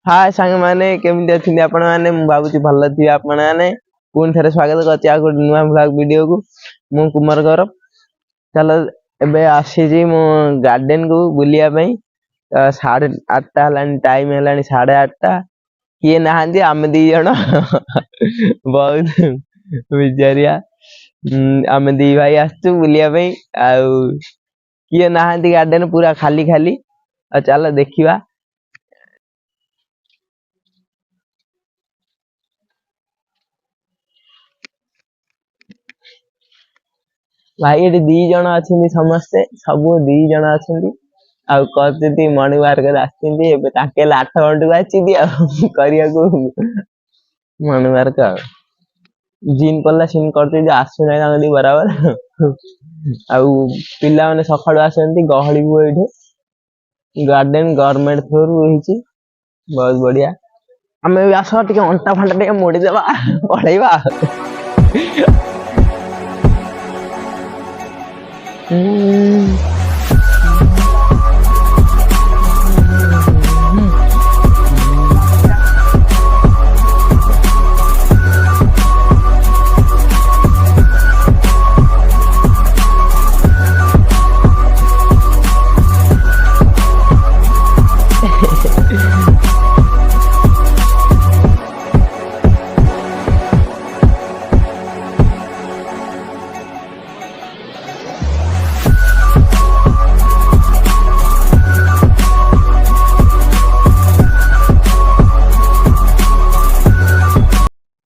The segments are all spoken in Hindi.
हाय सांग माने केमिति अछिन आपण माने मु भाबुची भल्ल थि आपण माने पुन थरे स्वागत करछि आ गुड नुवा व्लॉग वीडियो को मु कुमार गौरव चलो एबे आसी जी मु गार्डन को बुलिया पई 8:30 हलानी टाइम हलानी 8:30 किए नहांदी आमे दी जण बहुत बिचारिया आमे दी भाई आछू बुलिया पई आ किए नहांदी गार्डन पूरा खाली खाली आ चलो देखिबा भाई ये दी जण अछि समस्ते सब दी जण अछि आ कहते मॉर्निंग वार्क आछिंदी एबे ताके 8 घंटा आछि दिया करिया को मॉर्निंग वार्क जिन पल्ला सिन करते जे आसु नै तांदी बराबर आ पिल्ला माने सखाळु आछंती गहळी को एठे गार्डन गवर्नमेंट फ्लोर होईची बहुत बढ़िया हमें भी आसो टिके अंटा फंटा टिके मोड़ी देबा पढैबा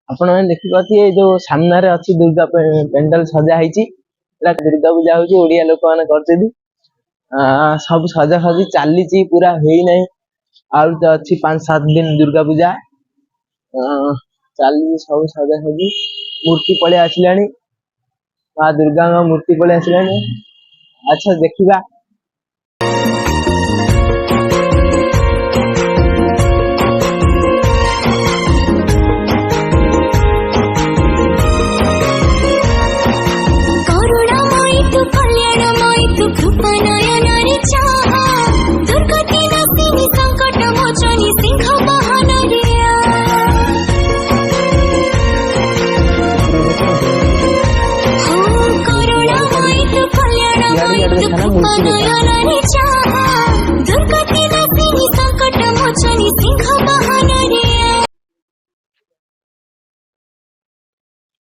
आपण माने देखि पाती ए जो सामने रे अछि दुर्गा पेंडल सजा हैची एला दुर्गा पूजा होची ओडिया लोक माने करतेदी सब सजा सजी चालीची पूरा हेई नै आउ त अछि 5-7 दिन दुर्गा पूजा चाली सब सजा सजी मूर्ति पळे आछिलानी मां दुर्गा का मूर्ति पळे आछिलानी अच्छा देखिबा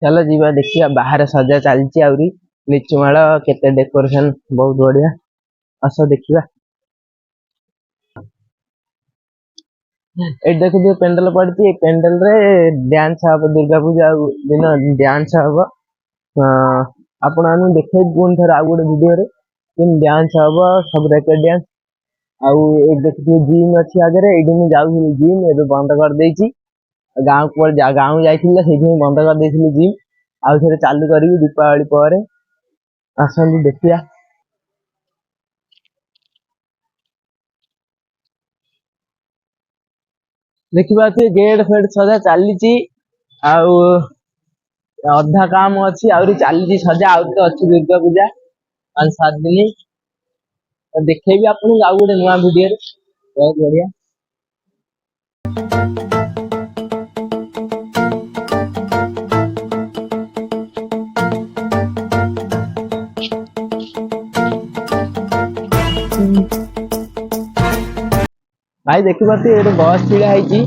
चलो जीवा देखिया बाहर सजा चलची आउरी लीचू माଳ केते डेकोरेशन बहुत बढ़िया असो देखिबा ए देखो जो पेंडल पड़ती है पेंडल रे डांस हब दुर्गा पूजा दिन डांस हब आपण आनु देखे कोन थर आ गोटे वीडियो रे किन डांस हब सब रैकेट डांस आउ एक देखिए जिम अछि आगे रे एडी मु जाउ जिम एबे बंद कर देइची गांव पर गांव जाइथिले सेही बंद कर देइथिले जिम आउ थरे चालू करी दीपावली पर आसंदी देखिया देखिबा ते गेट फेड सजा चालीची आउ अधा काम अछि आउरी चालीची सजा आउ तो अछि दुर्गा पूजा 5-7 दिन तो देखेबी आपन आउ गोटे नया वीडियो रे बहुत बढ़िया भाई देखि पाती एतो बस छिड़ा हैची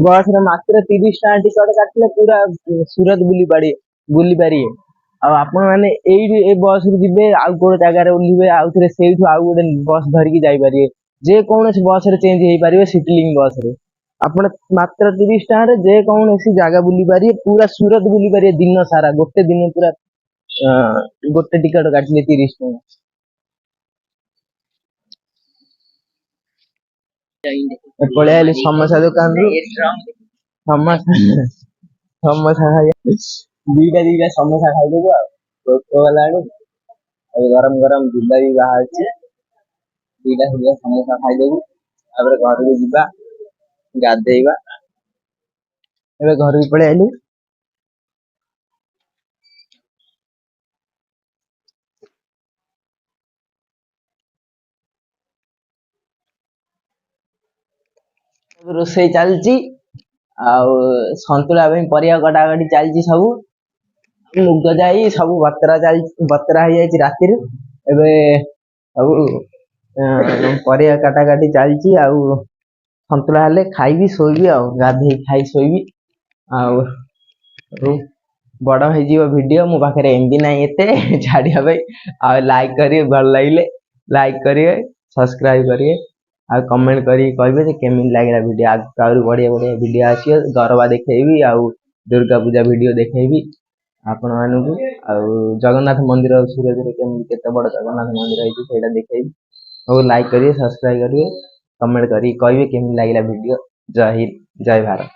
बस रे मात्र 30 टा टिकट काटले पूरा सूरत बुली पारी आ आपण माने ए बस रे जिबे आ कोन जगह रे उलिबे आ थरे सेइठु आ गोटे बस धरि के जाई पारिए जे कोनोसी बस रे चेंज हेई पारिबे सिटिलिंग बस रे आपण मात्र 30 टा रे जे कोनोसी जगह बुली पारिए पूरा सूरत बुली पारिए दिन सारा गोटे दिन पूरा गोटे टिकट काटले 30 टा पळे आली समोसा दुकान रू समोसा समोसा खाई दीटा समोसा खाई देबो भोक गलानी गरम गरम जिला भी बाहर छी दीटा समोसा खाई देबो तापर घर को जिबा गाधेइबा एबे घर भी पळे आली ରୋଷେଇ ଚାଲିଛି ଆଉ ସନ୍ତୁଳା ପାଇଁ ପରିବା କଟାକଟି ଚାଲିଛି ସବୁ। ମୁଗ ଯାଇ ସବୁ ବତରା ହେଇଯାଇଛି ରାତିରୁ। ଏବେ ସବୁ ପରିବା କାଟାକାଟି ଚାଲିଛି ଆଉ ସନ୍ତୁଳା ହେଲେ ଖାଇବି ଶୋଇବି ଆଉ ଗାଧେଇ ଖାଇ ଶୋଇବି। ଆଉ ବଡ ହେଇଯିବ ଭିଡିଓ, ମୋ ପାଖରେ ଏମବି ନାହିଁ ଏତେ ଛାଡିବା ପାଇଁ। ଆଉ ଲାଇକ୍ କରିବେ, ଭଲ ଲାଗିଲେ ଲାଇକ୍ କରିବେ, ସବସ୍କ୍ରାଇବ କରିବେ ଆଉ କମେଣ୍ଟ କରିକି କହିବେ ଯେ କେମିତି ଲାଗିଲା ଭିଡିଓ। ଆଗକୁ ଆହୁରି ବଢିଆ ବଢିଆ ଭିଡିଓ ଆସିବ। ଗରବା ଦେଖେଇବି ଆଉ ଦୁର୍ଗା ପୂଜା ଭିଡିଓ ଦେଖେଇବି ଆପଣ ମାନଙ୍କୁ। ଆଉ ଜଗନ୍ନାଥ ମନ୍ଦିର ସୁରତରେ କେତେ ବଡ ଜଗନ୍ନାଥ ମନ୍ଦିର ହେଇଛି ସେଇଟା ଦେଖେଇବି। ସବୁ ଲାଇକ୍ କରିବେ, ସବସ୍କ୍ରାଇବ କରିବେ, କମେଣ୍ଟ କରିକି କହିବେ କେମିତି ଲାଗିଲା ଭିଡିଓ। ଜୟ ହିନ୍ଦ, ଜୟ ଭାରତ।